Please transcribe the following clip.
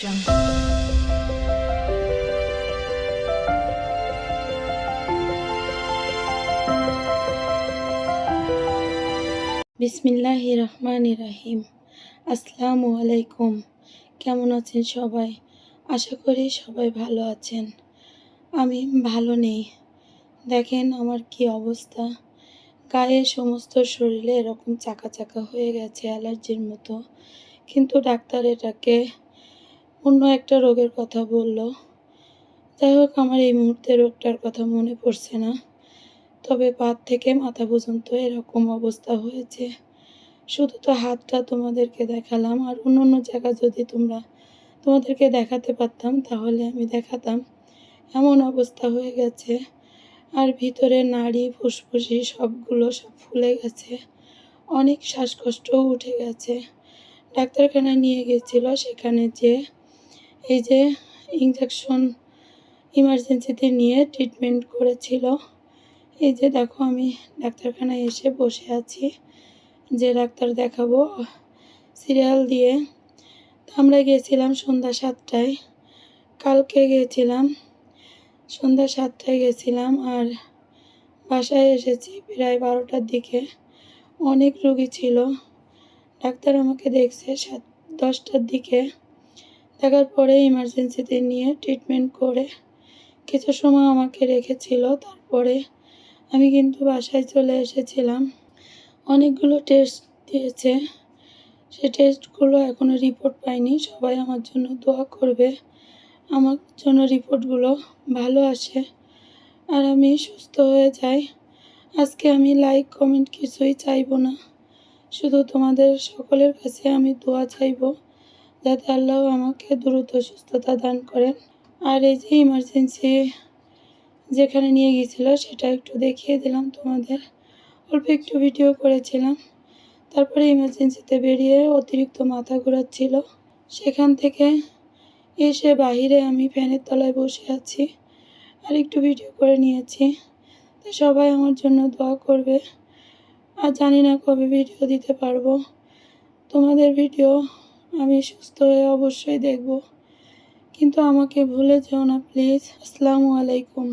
বিসমিল্লাহির রহমানির রহিম। আসসালামু আলাইকুম। কেমন আছেন সবাই? আশা করি সবাই ভালো আছেন। আমি ভালো নেই। দেখেন আমার কি অবস্থা। গায়ে সমস্ত শরীরে এরকম চাকা চাকা হয়ে গেছে, অ্যালার্জির মতো। কিন্তু ডাক্তার এটাকে অন্য একটা রোগের কথা বলল। যাই হোক, আমার এই মুহূর্তে রোগটার কথা মনে পড়ছে না। তবে পা থেকে মাথা পর্যন্ত এরকম অবস্থা হয়েছে। শুধু তো হাতটা তোমাদেরকে দেখালাম, আর অন্য জায়গা যদি তোমাদেরকে দেখাতে পারতাম তাহলে আমি দেখাতাম। এমন অবস্থা হয়ে গেছে, আর ভিতরে নাড়ি ফুসফুসি সব ফুলে গেছে। অনেক শ্বাসকষ্টও উঠে গেছে। ডাক্তারখানায় নিয়ে গেছিল, সেখানে এই যে ইঞ্জেকশন ইমার্জেন্সিতে নিয়ে ট্রিটমেন্ট করেছিল। এই যে দেখো, আমি ডাক্তারখানায় এসে বসে আছি যে ডাক্তার দেখাবো সিরিয়াল দিয়ে। আমরা গেছিলাম সন্ধ্যা 7টায়। কালকে গেছিলাম সন্ধ্যা 7টায় গেছিলাম, আর বাসায় এসেছি প্রায় 12টার দিকে। অনেক রোগী ছিল। ডাক্তার আমাকে দেখছে 10টার দিকে। দেখার পরে ইমার্জেন্সিতে নিয়ে ট্রিটমেন্ট করে কিছু সময় আমাকে রেখেছিল। তারপরে আমি কিন্তু বাসায় চলে এসেছিলাম। অনেকগুলো টেস্ট দিয়েছে। সে টেস্টগুলো এখনও রিপোর্ট পাইনি। সবাই আমার জন্য দোয়া করবে, আমার জন্য রিপোর্টগুলো ভালো আসে আর আমি সুস্থ হয়ে যাই। আজকে আমি লাইক কমেন্ট কিছুই চাইবো না, শুধু তোমাদের সকলের কাছে আমি দোয়া চাইবো যাতে আল্লাহ আমাকে দ্রুত সুস্থতা দান করেন। আর এই যে ইমার্জেন্সি যেখানে নিয়ে গিয়েছিল সেটা একটু দেখিয়ে দিলাম তোমাদের। অল্প একটু ভিডিও করেছিলাম। তারপরে ইমার্জেন্সিতে বেরিয়ে অতিরিক্ত মাথা ঘোরাচ্ছিল। সেখান থেকে এসে বাহিরে আমি ফ্যানের তলায় বসে আছি আর একটু ভিডিও করে নিয়েছি। তো সবাই আমার জন্য দোয়া করবে। আর জানি না কবে ভিডিও দিতে পারবো। তোমাদের ভিডিও আমি সুস্থ হয়ে অবশ্যই দেখব, কিন্তু আমাকে ভুলে যেও না প্লিজ। আসসালামু আলাইকুম।